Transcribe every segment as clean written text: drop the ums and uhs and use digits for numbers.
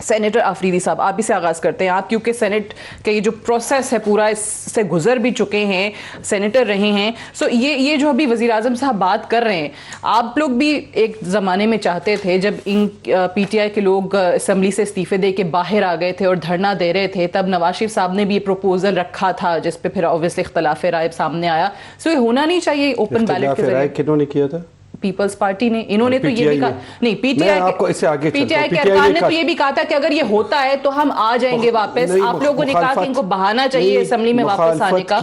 Senator Afridi صاحب آپ ہی سے آغاز کرتے ہیں. آپ کیونکہ سینٹ کا یہ جو پروسیس ہے پورا اس سے گزر بھی چکے ہیں, سینیٹر رہے ہیں, سو یہ جو ابھی وزیر اعظم صاحب بات کر رہے ہیں, آپ لوگ بھی ایک زمانے میں چاہتے تھے جب ان پی ٹی آئی کے لوگ اسمبلی سے استعفے دے کے باہر آ گئے تھے اور دھرنا دے رہے تھے, تب نواز شریف صاحب نے بھی یہ پروپوزل رکھا تھا جس پہ پھر اوبویسلی اختلاف رائے سامنے آیا. سو یہ ہونا نہیں چاہیے اوپن بیلٹ کے ذریعے. کنہوں نے کیا تھا؟ پیپلز پارٹی نے. انہوں نے تو یہ بھی کہا, نہیں پی ٹی آئی کے ارکان نے تو یہ بھی کہا تھا کہ اگر یہ ہوتا ہے تو ہم آ جائیں گے واپس. آپ لوگوں نے کہا کہ ان کو بہانا چاہیے اسمبلی میں واپس آنے کا.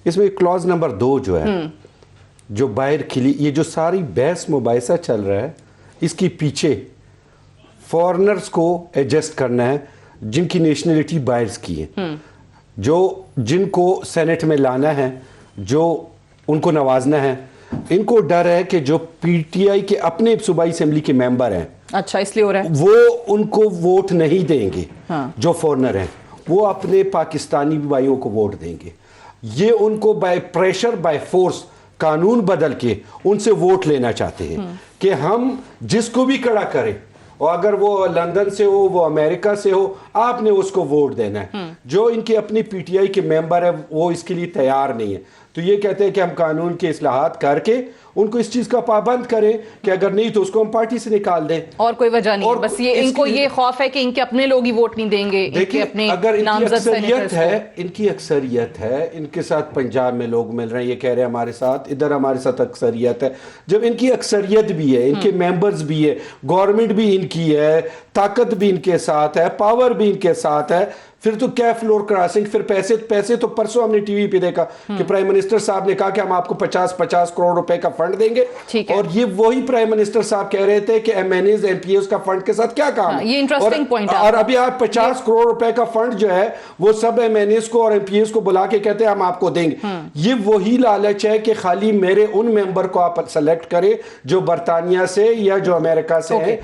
اس میں کلوز نمبر 2 جو ہے, جو باہر کھلی, یہ جو ساری بحث مباحثہ چل رہا ہے, اس کی پیچھے فورنرز کو ایڈجسٹ کرنا ہے جن کی نیشنلٹی باہر کی ہے, جن کو سینٹ میں لانا ہے, جو ان کو نوازنا ہے. ان کو ڈر ہے کہ جو پی ٹی آئی کے اپنے صوبائی اسمبلی کے ممبر ہیں, اچھا اس لیے ہو رہا ہے, وہ ان کو ووٹ نہیں دیں گے. جو فورنر ہیں وہ اپنے پاکستانی بھائیوں کو ووٹ دیں گے. یہ ان کو بائی پریشر بائی فورس قانون بدل کے ان سے ووٹ لینا چاہتے ہیں کہ ہم جس کو بھی کھڑا کریں, اور اگر وہ لندن سے ہو, وہ امریکہ سے ہو, آپ نے اس کو ووٹ دینا ہے. جو ان کے اپنی پی ٹی آئی کے ممبر ہیں وہ اس کے لیے تیار نہیں ہے, تو یہ کہتے ہیں کہ ہم قانون کے اصلاحات کر کے ان کو اس چیز کا پابند کریں کہ اگر نہیں تو اس کو ہم پارٹی سے نکال دیں. اور کوئی وجہ نہیں, بس یہ ان کو یہ خوف ہے کہ ان کے اپنے لوگ ہی ووٹ نہیں دیں گے. دیکھیں اگر ان کی اکثریت ہے, ان کے ساتھ پنجاب میں لوگ مل رہے ہیں, یہ کہہ رہے ہیں ہمارے ساتھ, ادھر ہمارے ساتھ اکثریت ہے. جب ان کی اکثریت بھی ہے, ان کے ممبرز بھی ہے, گورنمنٹ بھی ان کی ہے, طاقت بھی ان کے ساتھ ہے, پاور بھی ان کے ساتھ ہے, پھر تو کیا فلور کراسنگ. پھر پیسے تو پرسوں ہم نے ٹی وی پہ دیکھا کہ پرائم منسٹر صاحب نے کہا کہ ہم آپ کو 50 کروڑ روپے کا فنڈ دیں گے, اور یہ وہی پرائم منسٹر صاحب کہہ رہے تھے کہ M N As M P As کا فنڈ کے ساتھ کیا کام ہے. یہ انٹرسٹنگ پوائنٹ ہے. اور ابھی آپ 50 کروڑ روپے کا فنڈ جو ہے وہ سب ایم این ایز کو اور ایم پی ایز کو بلا کے کہتے ہیں ہم آپ کو دیں گے. یہ وہی لالچ ہے کہ خالی میرے ان ممبر کو آپ سلیکٹ کریں جو برطانیہ سے یا جو امریکہ سے ہیں.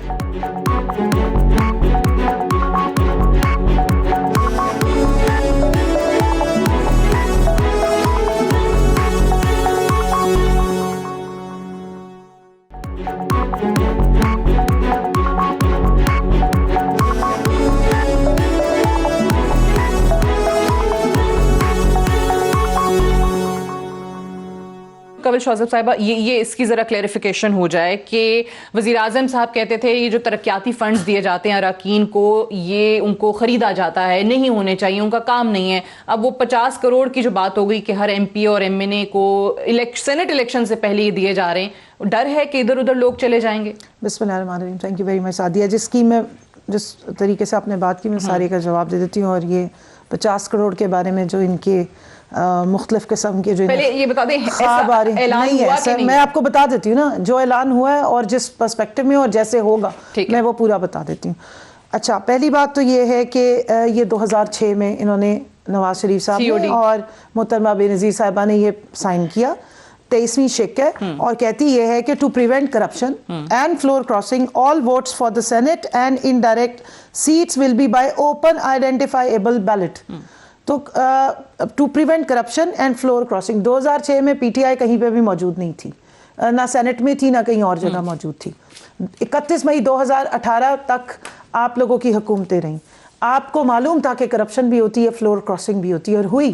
قبل شوزب صاحبہ یہ اس کی ذرا کلیریفیکیشن ہو جائے کہ وزیر اعظم صاحب کہتے تھے یہ جو ترقیاتی فنڈز دیے جاتے ہیں اراکین کو, یہ ان کو خریدا جاتا ہے, نہیں ہونے چاہیے, ان کا کام نہیں ہے. اب وہ 50 کروڑ کی جو بات ہو گئی کہ ہر ایم پی اور ایم این اے کو سینٹ الیکشن سے پہلے یہ دیے جا رہے ہیں, ڈر ہے کہ ادھر ادھر لوگ چلے جائیں گے. بسم اللہ الرحمن الرحیم. Thank you very much Sadia. جس طریقے سے آپ نے بات کی میں سارے کا جواب دے دیتی ہوں. اور یہ 50 کروڑ کے بارے میں جو ان کے مختلف قسم کے جو پہلے یہ بتا دیں خواب آ رہے اعلان نہیں ہوا ہے سر, میں آپ کو بتا دیتی ہوں نا جو اعلان ہوا ہے اور جس پرسپیکٹو میں اور جیسے ہوگا میں وہ پورا بتا دیتی ہوں. اچھا, پہلی بات تو یہ ہے کہ یہ 2006 میں انہوں نے نواز شریف صاحب نے اور محترمہ بے نظیر صاحبہ نے یہ سائن کیا. 23ویں شک ہے اور کہتی یہ ہے کہ to prevent corruption and floor crossing all votes for the Senate and indirect seats will be by open identifiable ballot. تو to prevent corruption and floor crossing 2006 میں پی ٹی آئی کہیں پہ بھی موجود نہیں تھی, نہ سینٹ میں تھی نہ کہیں اور جگہ موجود تھی. 31 مئی 2018 تک آپ لوگوں کی حکومتیں رہیں. آپ کو معلوم تھا کہ کرپشن بھی ہوتی ہے, فلور کراسنگ بھی ہوتی ہے, اور ہوئی.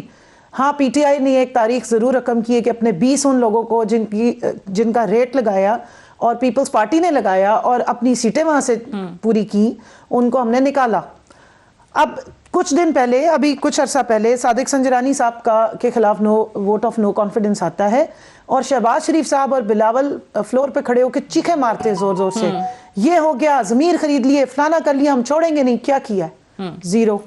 ہاں, پی ٹی آئی نے ایک تاریخ ضرور رقم کی ہے کہ اپنے 20 ان لوگوں کو جن کا ریٹ لگایا اور پیپلز پارٹی نے لگایا اور اپنی سیٹیں وہاں سے پوری کی, ان کو ہم نے نکالا. اب کچھ دن پہلے, ابھی کچھ عرصہ پہلے صادق سنجرانی صاحب کے خلاف ووٹ آف نو کانفیڈنس آتا ہے اور شہباز شریف صاحب اور بلاول فلور پہ کھڑے ہو کے چیخیں مارتے زور زور سے, یہ ہو گیا, ضمیر خرید لیے, فلانا کر لیا, ہم چھوڑیں گے نہیں. کیا کیا ہے؟ زیرو.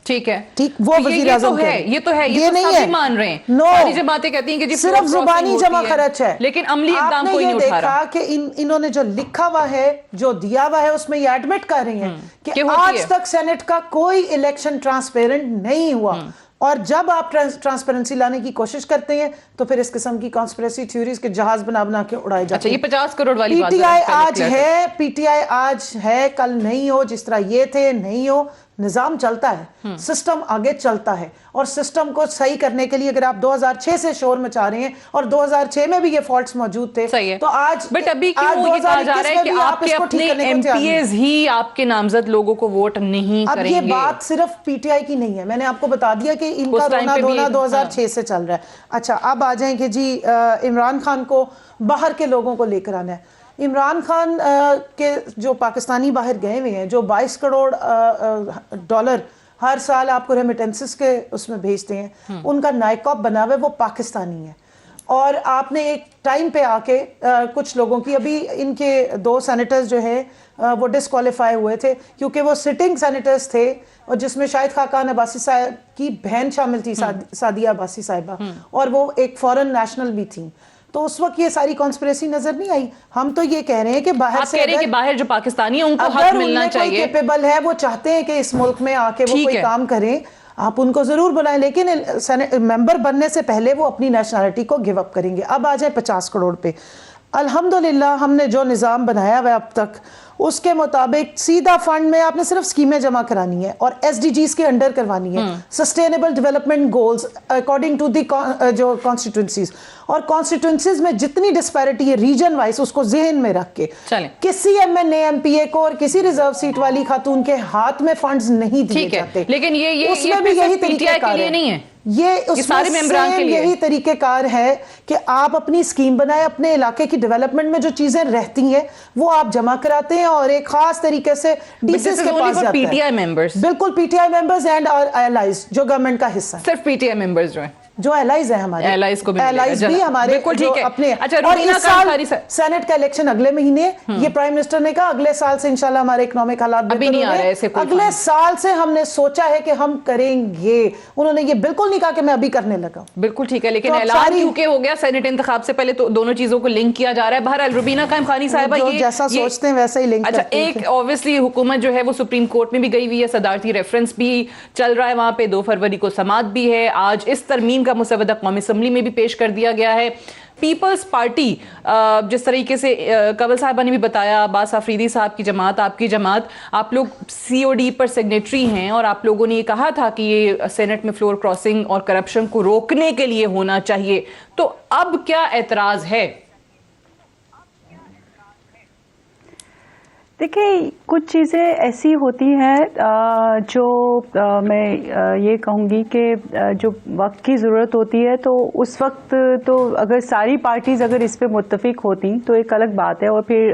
ٹھیک ہے, ٹھیک, وہ وزیر اعظم یہ تو ہے, یہ نہیں ہے, مان رہے ہیں. ساری جماعتیں کہتی ہیں کہ صرف زبانی جمع خرچ ہے, لیکن عملی اقدام کوئی نہیں اٹھا رہا. آپ نے یہ دیکھا کہ انہوں نے جو لکھا ہوا ہے, جو دیا ہوا ہے, اس میں یہ ایڈمٹ کر رہی ہیں کہ آج تک سینٹ کا کوئی الیکشن ٹرانسپیرنٹ نہیں ہوا. اور جب آپ ٹرانسپیرنسی لانے کی کوشش کرتے ہیں تو پھر اس قسم کی کانسپریسی تھیوریز کے جہاز بنا کے اڑائے جاتے ہیں. اچھا, یہ 50 کروڑ والی پی ٹی آئی آج ہے, پی ٹی آئی آج ہے, کل نہیں ہو. جس طرح یہ تھے نہیں ہو, نظام چلتا ہے, سسٹم آگے چلتا ہے, اور سسٹم کو صحیح کرنے کے لیے اگر آپ 2006 سے شور مچا رہے ہیں اور 2006 میں بھی یہ فالٹس موجود تھے تو آج بٹ ابھی کیوں یہ کہا جا رہا ہے کہ آپ کے اپنے ایم پی ایز ہی آپ کے نامزد لوگوں کو ووٹ نہیں کریں گے؟ اب یہ بات صرف پی ٹی آئی کی نہیں ہے, میں نے آپ کو بتا دیا کہ ان کا رونا دھونا 2006 سے چل رہا ہے. اچھا اب آ جائیں کہ جی عمران خان کو باہر کے لوگوں کو لے کر آنا ہے. عمران خان کے جو پاکستانی باہر گئے ہوئے ہیں, جو 22 کروڑ ڈالر ہر سال آپ کو ریمیٹنسز کے اس میں بھیجتے ہیں, ان کا نائکاپ بنا ہوا ہے وہ پاکستانی ہے. اور آپ نے ایک ٹائم پہ آ کے کچھ لوگوں کی, ابھی ان کے 2 سینیٹرز جو ہیں وہ ڈسکوالیفائی ہوئے تھے کیونکہ وہ سٹنگ سینیٹرز تھے, اور جس میں شاہد خاقان عباسی صاحب کی بہن شامل تھی, سعدیہ عباسی صاحبہ, اور وہ ایک فورن نیشنل بھی تھیں. تو اس وقت یہ ساری کانسپریسی نظر نہیں آئی. ہم تو یہ کہہ رہے ہیں کہ باہر سے کہ باہر جو پاکستانی ہیں ان کو حق ملنا چاہیے, اگر کیپیبل ہے, وہ چاہتے ہیں کہ اس ملک میں آ کے وہ کوئی کام کریں, آپ ان کو ضرور بلائیں, لیکن ممبر بننے سے پہلے وہ اپنی نیشنلٹی کو گیو اپ کریں گے. اب آ جائیں 50 کروڑ پہ. الحمدللہ ہم نے جو نظام بنایا ہوا ہے اب تک, اس کے مطابق سیدھا فنڈ میں آپ نے صرف اسکیمیں جمع کرانی ہے اور ایس ڈی جیز کے انڈر کروانی ہے, sustainable development goals according to the جو کانسٹیٹوئنسیز, اور کانسٹیٹوئنسیز میں جتنی ڈسپیرٹی ہے ریجن وائز اس کو ذہن میں رکھ کے کسی M N A M P A کو اور کسی ریزرو سیٹ والی خاتون کے ہاتھ میں فنڈز نہیں دیے جاتے. لیکن اس میں بھی یہی طریقہ کار ہے, یہ اس میں سیم یہی طریقہ کار ہے کہ آپ اپنی اسکیم بنائیں, اپنے علاقے کی ڈیولپمنٹ میں جو چیزیں رہتی ہیں وہ آپ جمع کراتے ہیں اور ایک خاص طریقے سے ڈی سی ایس کے پاس جاتا ہے. بالکل P T I members and allies جو گورنمنٹ کا حصہ, صرف پی ٹی آئی ممبرز جو ہیں, جو الائز ہیں ہمارے, الائز کو بھی ہمارے اپنے. اور اس سال سینٹ کا الیکشن اگلے مہینے, یہ پرائم منسٹر نے کہا اگلے سال سے انشاءاللہ ہمارے اکنامک حالات بہتر ہوں گے, اگلے سال سے ہم نے سوچا ہے کہ ہم کریں گے. انہوں نے یہ بالکل نہیں کہا کہ میں ابھی کرنے لگا. بالکل ٹھیک ہے, لیکن اعلان کیونکہ ہو گیا سینٹ انتخاب سے پہلے, تو دونوں چیزوں کو لنک کیا جا رہا ہے. بہرحال روبینہ قائم خانی صاحبہ یہ جیسا سوچتے ہیں ویسا ہی لنک کرتے ہیں. ایک اوبویسلی حکومت جو ہے وہ سپریم کورٹ میں بھی گئی ہوئی ہے, صدارتی ریفرنس بھی چل رہا ہے وہاں پہ, 2 فروری کو سماعت بھی ہے. آج اس ترمیم کا مسودہ قومی اسمبلی میں بھی پیش کر دیا گیا ہے. پیپلز پارٹی جس طریقے سے قبل صاحبہ نے بھی بتایا, عباس آفریدی صاحب کی جماعت, آپ کی جماعت, آپ لوگ سی او ڈی پر سگنیٹری ہیں, اور آپ لوگوں نے یہ کہا تھا کہ یہ سینٹ میں فلور کراسنگ اور کرپشن کو روکنے کے لیے ہونا چاہیے. تو اب کیا اعتراض ہے؟ دیکھیں کچھ چیزیں ایسی ہوتی ہیں جو میں یہ کہوں گی کہ جو وقت کی ضرورت ہوتی ہے تو اس وقت تو اگر ساری پارٹیز اگر اس پہ متفق ہوتی تو ایک الگ بات ہے, اور پھر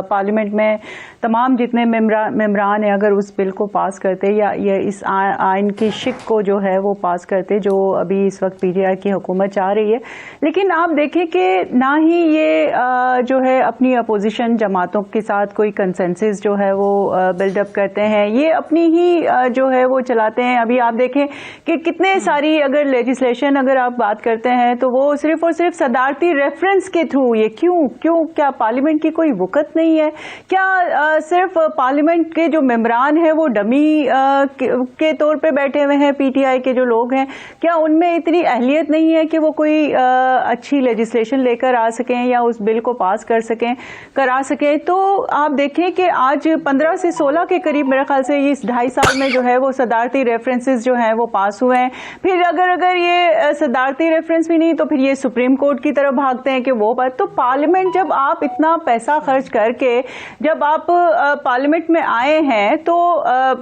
پارلیمنٹ میں تمام جتنے ممبران ہیں اگر اس بل کو پاس کرتے یا اس آئین کی شق کو جو ہے وہ پاس کرتے جو ابھی اس وقت پی ٹی آئی کی حکومت چاہ رہی ہے. لیکن آپ دیکھیں کہ نہ ہی یہ جو ہے اپنی اپوزیشن جماعتوں کے ساتھ کوئی کنسنسس جو ہے وہ بلڈ اپ کرتے ہیں, یہ اپنی ہی جو ہے وہ چلاتے ہیں. ابھی آپ دیکھیں کہ کتنے ساری اگر لیجسلیشن اگر آپ بات کرتے ہیں تو وہ صرف اور صرف صدارتی ریفرنس کے تھرو, یہ کیوں کیا پارلیمنٹ کی کوئی وقت نہیں ہے کیا؟ صرف پارلیمنٹ کے جو ممبران ہیں وہ ڈمی کے طور پہ بیٹھے ہوئے ہیں, پی ٹی آئی کے جو لوگ ہیں, کیا ان میں اتنی اہلیت نہیں ہے کہ وہ کوئی اچھی لیجسلیشن لے کر آ سکیں یا اس بل کو پاس کرا سکیں؟ تو آپ دیکھیں کہ آج 15 سے 16 کے قریب میرے خیال سے اس 2.5 سال میں جو ہے وہ صدارتی ریفرنسز جو ہیں وہ پاس ہوئے ہیں. پھر اگر یہ صدارتی ریفرنس بھی نہیں تو پھر یہ سپریم کورٹ کی طرف بھاگتے ہیں کہ وہ بات. تو پارلیمنٹ جب آپ اتنا پیسہ خرچ کر کے جب آپ پارلیمنٹ میں آئے ہیں تو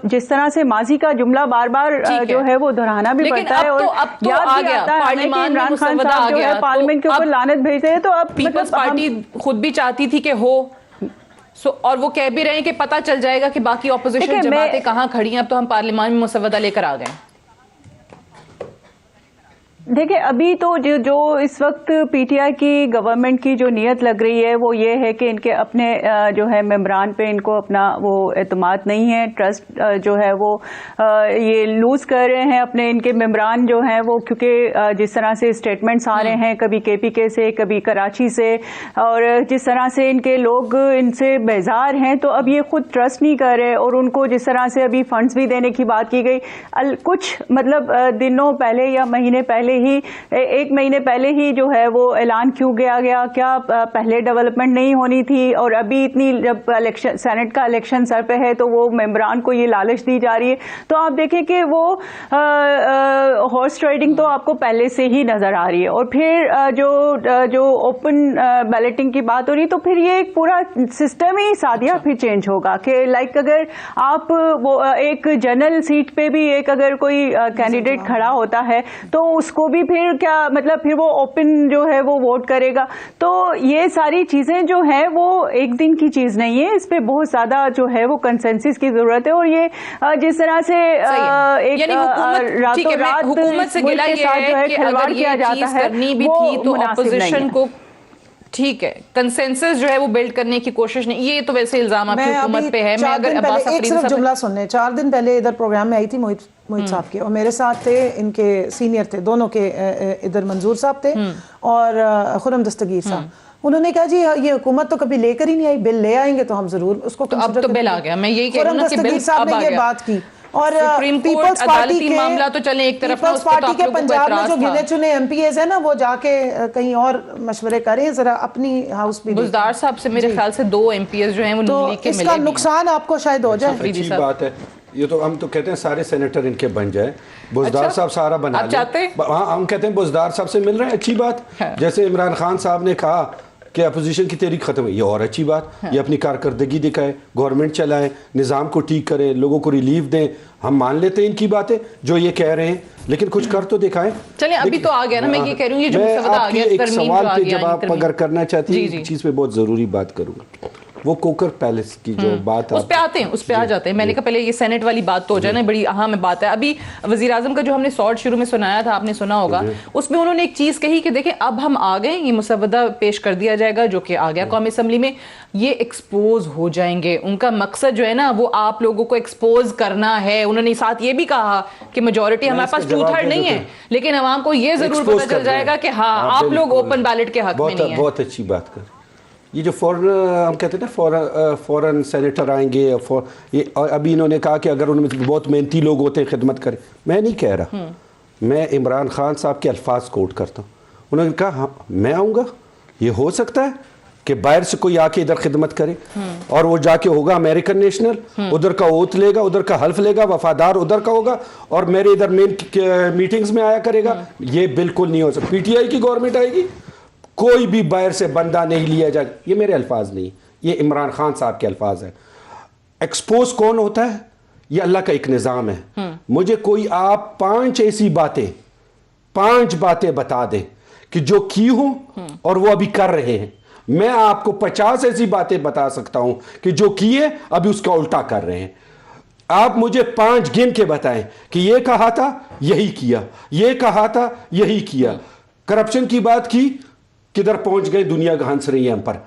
جس طرح سے ماضی کا جملہ بار بار جو ہے وہ دہرانا بھی پڑتا ہے, اور یاد بھی آتا ہے کہ عمران خان صاحب جو ہے پارلیمنٹ کے اوپر لعنت بھیجتے ہیں. تو اب پیپلز پارٹی خود بھی چاہتی تھی کہ ہو, اور وہ کہہ بھی رہے ہیں کہ پتہ چل جائے گا کہ باقی اپوزیشن جماعتیں کہاں کھڑی ہیں, اب تو ہم پارلیمان میں مسودہ لے کر آ گئے. دیکھیں ابھی تو جو اس وقت پی ٹی آئی کی گورنمنٹ کی جو نیت لگ رہی ہے وہ یہ ہے کہ ان کے اپنے جو ہے ممبران پہ ان کو اپنا وہ اعتماد نہیں ہے, ٹرسٹ جو ہے وہ یہ لوز کر رہے ہیں اپنے ان کے ممبران جو ہیں وہ, کیونکہ جس طرح سے اسٹیٹمنٹس آ رہے ہیں کبھی کے پی کے سے کبھی کراچی سے, اور جس طرح سے ان کے لوگ ان سے بیزار ہیں, تو اب یہ خود ٹرسٹ نہیں کر رہے. اور ان کو جس طرح سے ابھی فنڈز بھی دینے کی بات کی گئی, کچھ مطلب دنوں پہلے یا مہینے پہلے پہلے ہی 1 مہینے پہلے ہی جو ہے وہ اعلان کیوں کیا گیا؟ کیا پہلے ڈیولپمنٹ نہیں ہونی تھی؟ اور ابھی اتنی جب الیکشن سینٹ کا الیکشن سر پہ ہے تو وہ ممبران کو یہ لالچ دی جا رہی ہے. تو آپ دیکھیں کہ وہ ہارس ٹریڈنگ تو آپ کو پہلے سے ہی نظر آ رہی ہے. اور پھر جو اوپن بیلٹنگ کی بات ہو رہی ہے تو پھر یہ ایک پورا سسٹم ہی سادیہ پھر چینج ہوگا کہ لائک اگر آپ وہ ایک جنرل سیٹ پہ بھی ایک اگر کوئی کینڈیڈیٹ کھڑا ہوتا ہے تو اس کو بھی پھر کیا مطلب پھر وہ اوپن جو ہے وہ ووٹ کرے گا. تو یہ ساری چیزیں جو ہے وہ ایک دن کی چیز نہیں ہے, اس پہ بہت زیادہ جو ہے وہ کنسنسس کی ضرورت ہے. اور یہ جس طرح سے ایک راتوں رات حکومت سے گلہ یہ ہے کہ اگر یہ چیز کرنی بھی تھی تو اپوزیشن کو ٹھیک ہے کنسنسس جو ہے وہ بلڈ کرنے کی کوشش نہیں. یہ تو ویسے الزام آپ کی حکومت پہ ہے. میں اگر عباس افریدی صاحب جملہ سننے 4 دن پہلے ادھر پروگرام میں آئی تھی موہت صاحب کے, اور میرے ساتھ تھے ان کے سینئر تھے دونوں کے, ادھر منظور صاحب تھے اور خرم دستگیر صاحب. انہوں نے کہا جی یہ حکومت تو کبھی لے کر ہی نہیں آئی, بل لے آئیں گے تو ہم ضرور اس کو اب تو بل آ گیا. میں یہی کہہ رہا ہوں کہ بل صاحب نے یہ بات کی. اور پیپلز پارٹی کے معاملہ تو چلیں ایک طرف, پیپلز پارٹی کے پنجاب میں جو گنے چنے ایم پی ایز ہیں نا وہ جا کے کہیں اور مشورے کریں ذرا اپنی ہاؤس بھی. بزدار صاحب سے میرے خیال سے 2 ایم پی ایز جو ہیں وہ لیگ کے ملے, اس کا نقصان آپ کو شاید ہو جائے. اچھی بات ہے یہ تو, ہم تو کہتے ہیں سارے سینیٹر ان کے بن جائیں. بزدار صاحب سارا بنا لیں. ہاں ہم کہتے ہیں بزدار صاحب سے مل رہے ہیں, اچھی بات. جیسے عمران خان صاحب نے کہا کہ اپوزیشن کی تحریک ختم ہے, یہ اور اچھی بات. یہ اپنی کارکردگی دکھائے, گورنمنٹ چلائیں, نظام کو ٹھیک کریں, لوگوں کو ریلیف دیں. ہم مان لیتے ہیں ان کی باتیں جو یہ کہہ رہے ہیں, لیکن کچھ کر تو دکھائیں. چلیں ابھی تو آ گیا نا, میں یہ کہہ رہی ہوں یہ جو مسودہ آ گیا, ایک سوال پہ جواب اگر کرنا چاہتی ہوں, چیز پہ بہت ضروری بات کروں گا. وہ کوکر پیلس کی جو بات اس پہ آتے ہیں, اس پہ آ جاتے ہیں. میں نے کہا پہلے یہ سینٹ والی بات تو ہو جائے نا, بڑی اہم بات ہے. ابھی وزیر اعظم کا جو ہم نے سارٹ شروع میں سنایا تھا, آپ نے سنا ہوگا, اس میں انہوں نے ایک چیز کہی کہ دیکھیں اب ہم آ گئے, یہ مسودہ پیش کر دیا جائے گا جو کہ آ گیا قومی اسمبلی میں, یہ ایکسپوز ہو جائیں گے. ان کا مقصد جو ہے نا وہ آپ لوگوں کو ایکسپوز کرنا ہے. انہوں نے ساتھ یہ بھی کہا کہ میجورٹی ہمارے پاس 2/3 نہیں ہے, لیکن عوام کو یہ ضرور پتہ چل جائے گا کہ ہاں آپ لوگ اوپن بیلٹ کے حق میں نہیں ہیں. بہت اچھی بات کر. یہ جو ہم کہتے ہیں نا فورن سینیٹر آئیں گے, اور ابھی انہوں نے کہا کہ اگر ان میں بہت محنتی لوگ ہوتے ہیں خدمت کریں. میں نہیں کہہ رہا, میں عمران خان صاحب کے الفاظ کوٹ کرتا ہوں. انہوں نے کہا میں آؤں گا, یہ ہو سکتا ہے کہ باہر سے کوئی آ کے ادھر خدمت کرے, اور وہ جا کے ہوگا امریکن نیشنل, ادھر کا اوتھ لے گا, ادھر کا حلف لے گا, وفادار ادھر کا ہوگا, اور میرے ادھر مین میٹنگز میں آیا کرے گا. یہ بالکل نہیں ہو سکتا. پی ٹی آئی کی گورنمنٹ آئے گی, کوئی بھی باہر سے بندہ نہیں لیا جائے. یہ میرے الفاظ نہیں, یہ عمران خان صاحب کے الفاظ ہیں. ایکسپوز کون ہوتا ہے؟ یہ اللہ کا ایک نظام ہے. مجھے کوئی آپ 5 ایسی باتیں 5 باتیں بتا دیں کہ جو کی ہوں اور وہ ابھی کر رہے ہیں. میں آپ کو 50 ایسی باتیں بتا سکتا ہوں کہ جو کیے ابھی اس کا الٹا کر رہے ہیں. آپ مجھے 5 گن کے بتائیں کہ یہ کہا تھا یہی کیا, یہ کہا تھا یہی کیا. کرپشن کی بات کی, کدھر پہنچ گئے, دنیا ہنس رہی ہے ہم پر.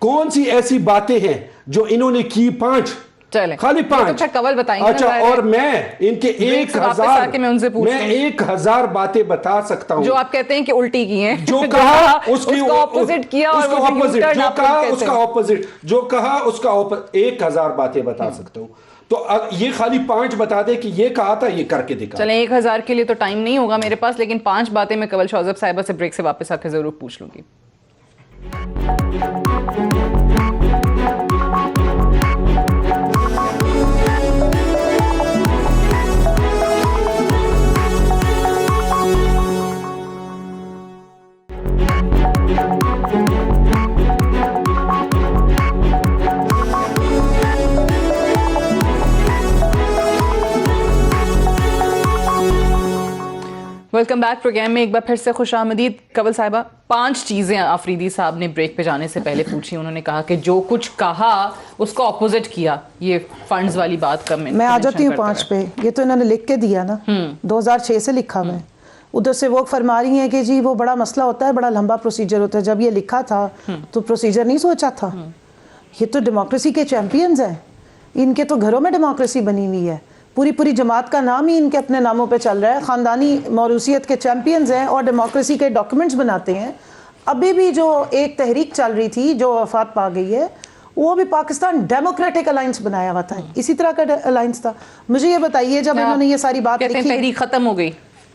کون سی ایسی باتیں ہیں جو انہوں نے کی؟ 5, خالی 5. اچھا, اور میں ان کے 1000 باتیں بتا سکتا ہوں جو آپ کہتے ہیں کہ الٹی کی ہیں, جو کہا اس کا اپوزٹ کیا, اور جو کہا اس کا اپوزٹ, جو کہا اس کا 1000 باتیں بتا سکتا ہوں. تو یہ خالی 5 بتا دے کہ یہ کہا تھا, یہ کر کے دکھا. چلیں 1000 کے لیے تو ٹائم نہیں ہوگا میرے پاس, لیکن 5 باتیں میں کنول شوذب صاحبہ سے بریک سے واپس آ کے ضرور پوچھ لوں گی. ویلکم بیک پروگرام میں ایک بار پھر سے خوش آمدید. کنول صاحبہ 5 چیزیں آفریدی صاحب نے بریک پہ جانے سے پہلے پوچھی. انہوں نے کہا کہ جو کچھ کہا اس کو اپوزٹ کیا. یہ فنڈز والی بات کا میں آ جاتی ہوں 5 پہ. یہ تو انہوں نے لکھ کے دیا نا, 2006 سے لکھا میں. ادھر سے وہ فرما رہی ہیں کہ جی وہ بڑا مسئلہ ہوتا ہے, بڑا لمبا پروسیجر ہوتا ہے. جب یہ لکھا تھا تو پروسیجر نہیں سوچا تھا. یہ تو ڈیموکریسی کے چیمپئنز ہیں, ان کے تو گھروں میں ڈیموکریسی بنی ہوئی ہے. پوری جماعت کا نام ہی ان کے اپنے ناموں پہ چل رہا ہے. خاندانی موروثیت کے چیمپئنز ہیں اور ڈیموکریسی کے ڈاکیومنٹس بناتے ہیں. ابھی بھی جو ایک تحریک چل رہی تھی جو وفات پا گئی ہے, وہ بھی پاکستان ڈیموکریٹک الائنس بنایا ہوا تھا, اسی طرح کا الائنس تھا. مجھے یہ بتائیے جب انہوں نے یہ ساری بات لکھی, تحریک ختم ہو گئی,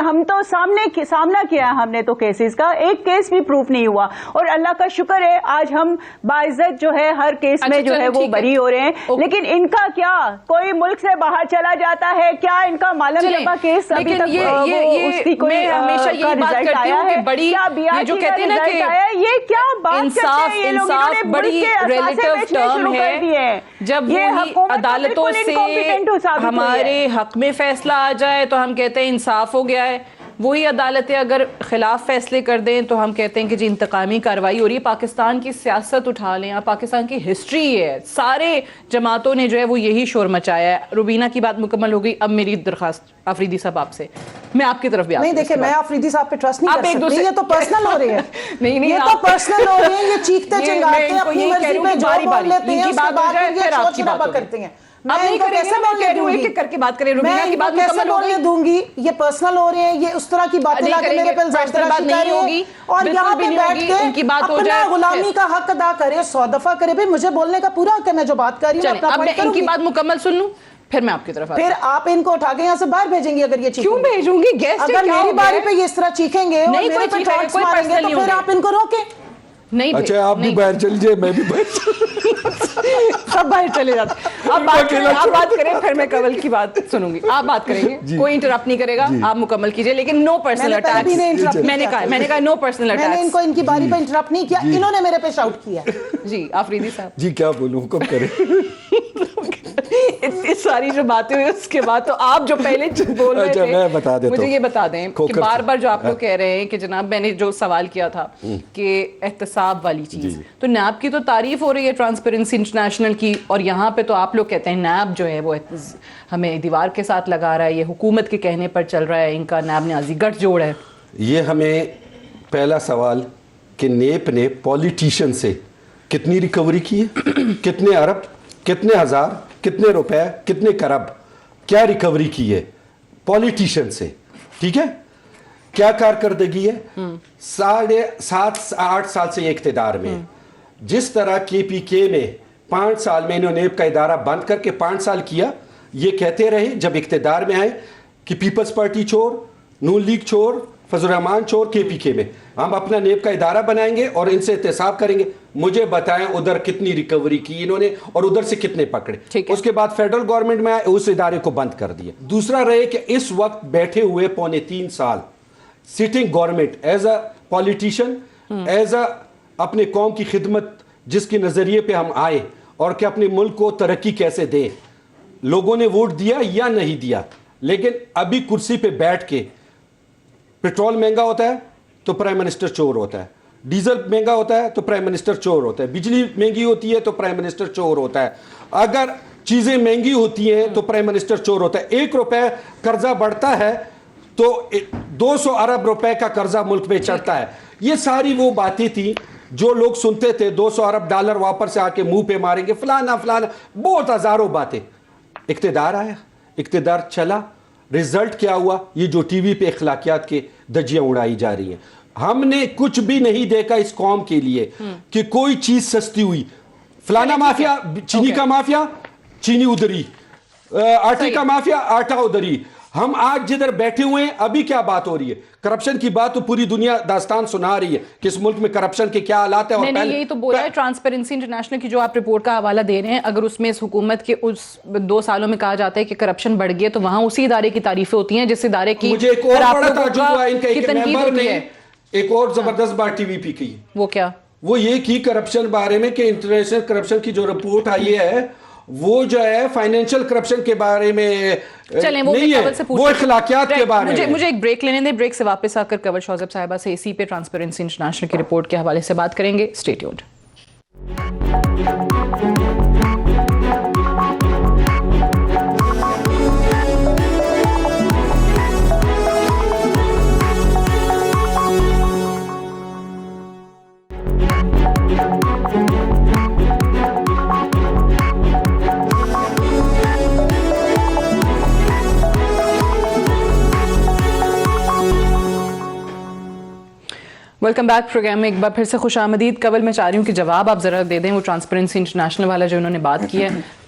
ہم تو سامنا کیا ہے ہم نے تو کیسز کا, ایک کیس بھی پروف نہیں ہوا, اور اللہ کا شکر ہے آج ہم باعزت جو ہے ہر کیس میں جو ہے وہ بری ہو رہے ہیں. لیکن ان کا کیا, کوئی ملک سے باہر چلا جاتا ہے کیا, ان کا معلوم جبا کیس ابھی تک اس کی کوئی ہمیشہ یہی بات کرتی ہوں کہ بڑی جو کہتے ہیں نا کہ یہ کیا بات کرتے ہیں یہ لوگ, انہوں نے بڑی ریلیٹو ٹرم ہے. جب وہی عدالتوں سے ہمارے حق میں فیصلہ آ جائے تو ہم کہتے ہیں انصاف ہو گیا ہے, وہی عدالتیں اگر خلاف فیصلے کر دیں تو ہم کہتے ہیں کہ جی انتقامی کارروائی ہو رہی ہے. پاکستان کی سیاست اٹھا لیں, پاکستان کی ہسٹری ہے, سارے جماعتوں نے جو ہے وہ یہی شور مچایا ہے. روبینہ کی بات مکمل ہو گئی, اب میری درخواست آفریدی صاحب آپ سے, میں آپ کی طرف بھی نہیں دیکھیں میں آفریدی صاحب پہ ٹرسٹ نہیں کر سکتی, یہ تو پرسنل ہو رہی ہے. نہیں یہ تو پرسنل ہو رہی ہے, یہ چیختے چنگاتے ہیں اپنی مرضی پہ جو بول لیتے ہیں, اس کے بعد یہ شور شرابہ کرتے ہیں. میں ان کو کیسے بولنے دوں گی, کر کے بات کریں, میں ان کو کیسے بولنے دوں گی, یہ پرسنل ہو رہے ہیں, یہ اس طرح کی باتیں لا کے میرے پہ الزام تراشی کر رہے ہیں, اور یہاں پہ بیٹھ کے اپنا غلامی کا حق ادا کرے, 100 دفعہ کرے. بھائی مجھے بولنے کا پورا حق ہے, میں جو بات کر رہی ہوں اب میں ان کی بات مکمل سن لوں, پھر میں آپ کی طرف پھر آپ ان کو اٹھا کے یہاں سے باہر بھیجیں گی اگر یہ چیخیں. کیوں بھیجوں گی, گیسٹ اگر میری باری پہ یہ اس طرح چیخیں گے اور میرے پہ ٹارچ ماریں گے تو پھر آپ ان کو روکیں. نہیں, اچھا آپ بھی باہر چل جائے, میں بھی باہر سب باہر چلے جاتے. آپ بات کریں پھر میں کنول کی بات سنوں گی. آپ بات کریں گے, کوئی انٹرپٹ نہیں کرے گا, آپ مکمل کیجئے, لیکن نو پرسنل اٹیکس. میں نے کہا نو پرسنل اٹیکس. میں نے ان کو ان کی باری پہ انٹرپٹ نہیں کیا, انہوں نے میرے پہ شاؤٹ کیا. جی آفریدی صاحب. جی کیا بولوں, حکم کریں. اتنی ساری جو باتیں ہوئی اس کے بعد تو آپ جو پہلے بول رہے تھے مجھے یہ بتا دیں کہ بار بار جو آپ لوگ کہہ رہے ہیں کہ جناب میں نے جو سوال کیا تھا کہ احتساب والی چیز, تو نیب کی تو تعریف ہو رہی ہے ٹرانسپیرنسی انٹرنیشنل کی, اور یہاں پہ تو آپ لوگ کہتے ہیں نیب جو ہے وہ ہمیں دیوار کے ساتھ لگا رہا ہے, یہ حکومت کے کہنے پر چل رہا ہے, ان کا نیب نیازی گٹھ جوڑ ہے. یہ ہمیں پہلا سوال کہ نیب نے پولیٹیشین سے کتنی ریکوری کی ہے, کتنے ارب, کتنے ہزار, کتنے روپے, کتنے کرب, کیا ریکوری کی ہے پولیٹیشین سے, ٹھیک ہے, کیا کارکردگی ہے. 7-8 سال سے یہ اقتدار میں, جس طرح کے پی کے میں 5 سال میں انہوں نے نیب کا ادارہ بند کر کے 5 سال کیا, یہ کہتے رہے جب اقتدار میں آئے کہ پیپلز پارٹی چور, نون لیگ چور, فضل الرحمان چور, کے پی کے میں ہم اپنا نیب کا ادارہ بنائیں گے اور ان سے احتساب کریں گے. مجھے بتائیں ادھر کتنی ریکوری کی انہوں نے اور ادھر سے کتنے پکڑے. اس کے بعد فیڈرل گورنمنٹ میں آئے, اس ادارے کو بند کر دیا. دوسرا رہے کہ اس وقت بیٹھے ہوئے 3.25 سال sitting government as a politician, as a اپنے قوم کی خدمت جس کے نظریے پہ ہم آئے اور کہ اپنے ملک کو ترقی کیسے دیں, لوگوں نے ووٹ دیا یا نہیں دیا, لیکن ابھی کرسی پہ بیٹھ کے پیٹرول مہنگا ہوتا ہے تو پرائم منسٹر چور ہوتا ہے, ڈیزل مہنگا ہوتا ہے تو پرائم منسٹر چور ہوتا ہے, بجلی مہنگی ہوتی ہے تو پرائم منسٹر چور ہوتا ہے, اگر چیزیں مہنگی ہوتی ہیں تو پرائم منسٹر چور ہوتا ہے. 1 روپے قرضہ بڑھتا ہے تو 200 ارب روپے کا قرضہ ملک میں چڑھتا ہے. یہ ساری وہ باتیں تھیں جو لوگ سنتے تھے, 200 ارب ڈالر واپس سے آ کے منہ پہ ماریں گے, فلانا فلانا, بہت ہزاروں باتیں. اقتدار آیا, اقتدار چلا, رزلٹ کیا ہوا, یہ جو ٹی وی پہ اخلاقیات کے دھجیاں اڑائی جا رہی ہیں. ہم نے کچھ بھی نہیں دیکھا اس قوم کے لیے کہ کوئی چیز سستی ہوئی. فلانا مافیا, چینی کا مافیا, چینی ادھری, آٹے کا مافیا, آٹا ادھری. ہم آج جدھر بیٹھے ہوئے ہیں ابھی کیا بات ہو رہی ہے, کرپشن کی بات تو پوری دنیا داستان سنا رہی ہے کہ اس ملک میں کرپشن کے کیا حالات ہیں. اور یہی تو بولا ہے ٹرانسپیرنسی انٹرنیشنل کی جو آپ رپورٹ کا حوالہ دے رہے ہیں, اگر اس میں اس حکومت کے اس 2 سالوں میں کہا جاتا ہے کہ کرپشن بڑھ گیا تو وہاں اسی ادارے کی تعریفیں ہوتی ہیں جس ادارے کی مجھے ایک اور بڑا تعجب ہوا ان کا, ایک ممبر نے ایک اور زبردست بات ٹی وی پہ کی. وہ کیا, وہ یہ کی کرپشن بارے میں کہ انٹرنیشنل کرپشن کی جو رپورٹ آئی ہے وہ جو ہے فائنینشیل کرپشن کے بارے میں نہیں ہے, وہ اخلاقیات کے بارے میں. مجھے ایک بریک لینے دیں, بریک سے واپس آ کر کنول شوذب صاحبہ سے اسی پہ ٹرانسپیرنسی انٹرنیشنل کی رپورٹ کے حوالے سے بات کریں گے. Stay tuned. Welcome back. Programme میں ایک بار پھر سے خوش آمدید. کنول میں چاہ رہی ہوں کہ جواب آپ ذرا دے دیں وہ ٹرانسپیرنسی انٹرنیشنل والا جو انہوں نے بات کی ہے.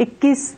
21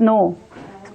9,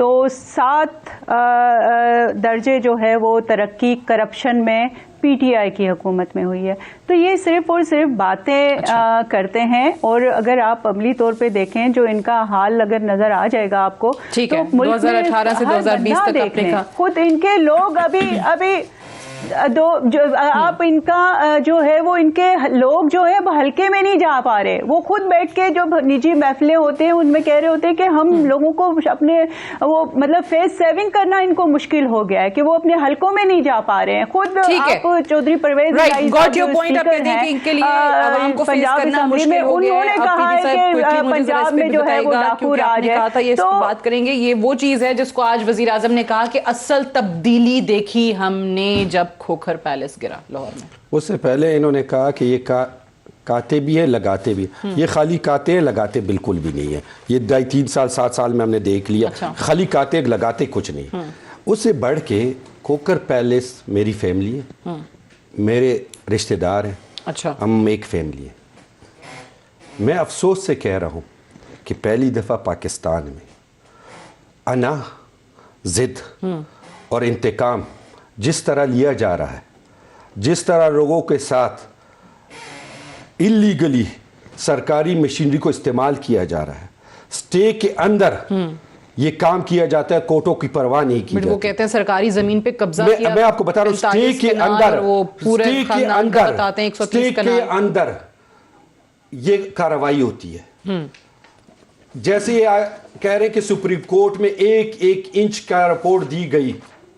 تو 7 درجے جو ہے وہ ترقی کرپشن میں پی ٹی آئی کی حکومت میں ہوئی ہے. تو یہ صرف اور صرف باتیں کرتے ہیں, اور اگر آپ عملی طور پہ دیکھیں جو ان کا حال اگر نظر آ جائے گا آپ کو, تو 2018 سے 2020 تک آپ نے خود ان کے لوگ ابھی آپ ان کا جو ہے وہ ان کے لوگ جو ہے ہلکے میں نہیں جا پا رہے. وہ خود بیٹھ کے جو نجی محفلیں ہوتے ہیں ان میں کہہ رہے ہوتے ہیں کہ ہم لوگوں کو اپنے وہ مطلب فیس سیونگ کرنا ان کو مشکل ہو گیا ہے کہ وہ اپنے حلقوں میں نہیں جا پا رہے ہیں. خود آپ چودھری پرویز پنجاب اسمبلی میں انہوں نے کہا ہے کہ پنجاب میں جو ہے وہ ڈاکو راج ہے. تو بات کریں گے, یہ وہ چیز ہے جس کو آج وزیر اعظم نے کہا کہ اصل تبدیلی دیکھی ہم نے جب کھوکھر پیلس گرا لاہور میں. اس سے پہلے انہوں نے کہا کہ یہ کاتے بھی ہیں لگاتے بھی. یہ خالی کاتے ہیں لگاتے بالکل بھی نہیں ہے. یہ 3 سال 7 سال میں ہم نے دیکھ لیا. خالی کاتے لگاتے کچھ نہیں. اس سے بڑھ کے کھوکھر پیلس میری فیملی ہے, میرے رشتہ دار ہیں, اچھا ہم ایک فیملی ہیں. میں افسوس سے کہہ رہا ہوں کہ پہلی دفعہ پاکستان میں انا ضد اور انتقام جس طرح لیا جا رہا ہے, جس طرح لوگوں کے ساتھ اللیگلی سرکاری مشینری کو استعمال کیا جا رہا ہے, سٹے کے اندر یہ کام کیا جاتا ہے, کوٹوں کی پرواہ نہیں کی جاتی. وہ کہتے ہیں سرکاری زمین پہ قبضہ کیا. میں آپ کو بتا رہا ہوں سٹے کے اندر یہ کارروائی ہوتی ہے. جیسے یہ کہہ رہے ہیں کہ سپریم کورٹ میں 1 انچ کا رپورٹ دی گئی.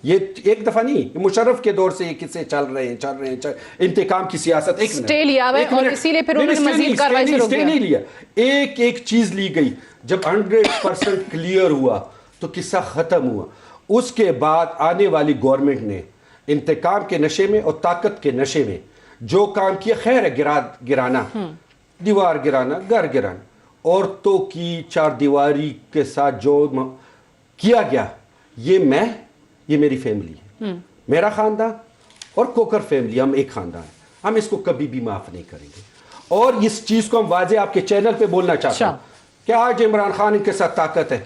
یہ ایک دفعہ نہیں, مشرف کے دور سے یہ کسے چل رہے ہیں انتقام کی سیاست. اسٹے لیا ہوا ہے اور اسی لیے پھر انہوں نے مزید کارروائی سے روک دیا. نہیں لیا, ایک چیز لی گئی. جب 100% کلیئر ہوا تو قصہ ختم ہوا. اس کے بعد آنے والی گورنمنٹ نے انتقام کے نشے میں اور طاقت کے نشے میں جو کام کیا, خیر ہے گرانا, دیوار گرانا, گھر گرانا, عورتوں کی 4 دیواری کے ساتھ جو کیا گیا, یہ میری فیملی ہے, میرا خاندان اور کوکر فیملی, ہم ایک خاندان ہیں. ہم اس کو کبھی بھی معاف نہیں کریں گے. اور اس چیز کو ہم واضح آپ کے چینل پہ بولنا چاہتے ہیں کہ آج عمران خان ان کے ساتھ طاقت ہے,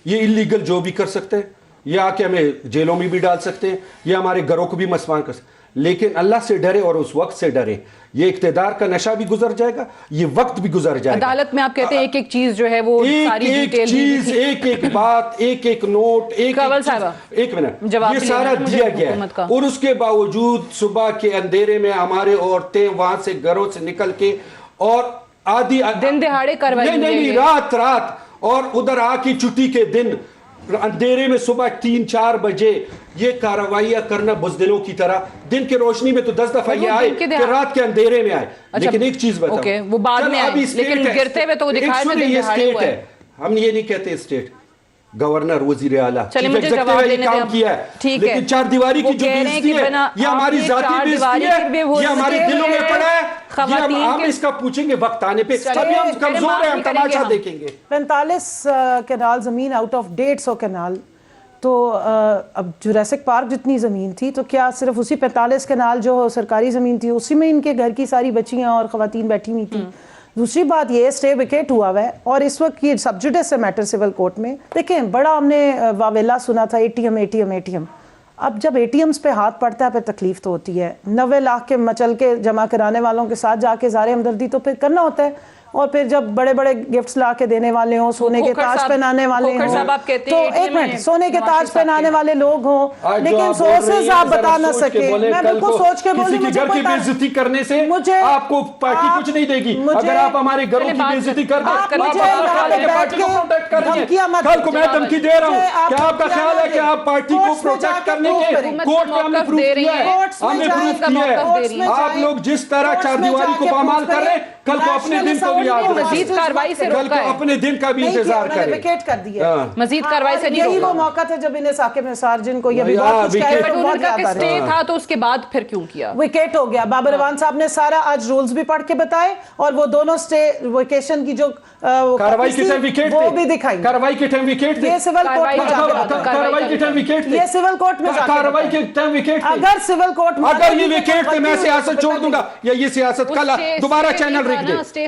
یہ اللیگل جو بھی کر سکتے ہیں, یہ آ کے ہمیں جیلوں میں بھی ڈال سکتے ہیں, یہ ہمارے گھروں کو بھی مسمان کر سکتے ہیں. لیکن اللہ سے ڈرے اور اس وقت سے ڈرے. یہ اقتدار کا نشہ بھی گزر جائے گا, یہ وقت بھی گزر جائے گا. عدالت میں آپ کہتے ہیں ایک چیز جو ہے وہ ساری ڈیٹیل, ایک بات, ایک نوٹ, ایک منٹ, یہ سارا دیا گیا ہے. اور اس کے باوجود صبح کے اندھیرے میں ہمارے عورتیں وہاں سے گھروں سے نکل کے اور آدھی دن دہاڑے کارروائی, نہیں رات, اور ادھر آ کی چھٹی کے دن اندھیرے میں صبح 3-4 بجے یہ کارروائیاں کرنا بزدلوں کی طرح. دن کی روشنی میں تو 10 دفعہ یہ آئے کہ رات کے اندھیرے میں آئے. لیکن ایک چیز بتاؤ, وہ بعد میں آئی, لیکن گرتے ہوئے تو یہ اسٹیٹ ہے. ہم یہ نہیں کہتے اسٹیٹ, گورنر, وزیر اعلیٰ, چیف ایگزیکٹو نے کام کیا ہے. لیکن 4 دیواری کی جو بےعزتی ہے یہ ہماری ذاتی بےعزتی ہے, یہ ہمارے دلوں میں پڑا ہے. ہم اس کا پوچھیں گے وقت آنے پہ, ابھی ہم کمزور ہیں, ہم تماشا دیکھیں گے. 45 کنال زمین آؤٹ آف 150 کنال, تو اب جوریسک پارک جتنی زمین تھی, تو کیا صرف اسی 45 کنال جو سرکاری زمین تھی اسی میں ان کے گھر کی ساری بچیاں اور خواتین بیٹھی ہوئی تھیں؟ دوسری بات یہ اسٹے ویکیٹ ہوا ہے اور اس وقت یہ سب جوڈیس ہے میٹر سول کورٹ میں. دیکھیں بڑا ہم نے واویلا سنا تھا, ATM. اب جب ATMs پہ ہاتھ پڑتا ہے پھر تکلیف تو ہوتی ہے. 90 لاکھ کے مچل کے جمع کرانے والوں کے ساتھ جا کے اظہار ہمدردی تو پھر کرنا ہوتا ہے. اور پھر جب بڑے بڑے گفٹس لا کے دینے والے ہوں, سونے کے تاج پہنانے والے ہوں, تو ایک منٹ, سونے کے تاج پہنانے والے لوگ ہوں, لیکن سورسز آپ بتا نہ سکے. میں بالکل سوچ کے بول رہی ہوں, گھر کی بے عزتی کرنے سے آپ کو پارٹی کچھ نہیں دے گی. اگر آپ ہمارے گھروں کی بے عزتی کر دیں, پارٹی کو پروٹیکٹ کر دیں. کل کو میں دھمکی دے رہا ہوں, کیا آپ کا خیال ہے کہ آپ پارٹی کو پروٹیکٹ کرنے کے کورٹ میں ہم نے پروف کیا ہے, ہم نے پروف کیا ہے. آپ لوگ جس طرح 4 دیواری کو پامال کر رہے ہیں, کل کو اپنے دن کو بھی یاد رکھیں, مزید کارروائی سے روکا ہے, اپنے دن کا بھی انتظار کریں. ویکیٹ کر دیا, مزید کارروائی سے نہیں روکا. یہی وہ موقع تھا جب انہیں ثاقب نثار جن کو یہ بھی بہت کچھ کہہ رہے اسٹے تھا, تو اس کے بعد پھر کیوں کیا ویکیٹ ہو گیا. بابر اعوان صاحب نے سارا آج رولز بھی پڑھ کے بتائے, اور وہ دونوں اسٹے ویکیشن کی جو کارروائی کے ٹائم ویکیٹ وہ بھی دکھائی. کارروائی کے ٹائم ویکیٹ تھے, یہ سول کورٹ میں کارروائی کے ٹائم ویکیٹ تھے, یہ سول کورٹ میں کارروائی کے ٹائم ویکیٹ تھے. اگر سول کورٹ میں اگر یہ ویکیٹ تھے, میں سیاست چھوڑ دوں گا, یا یہ سیاست کل دوبارہ چینل رکھ دے.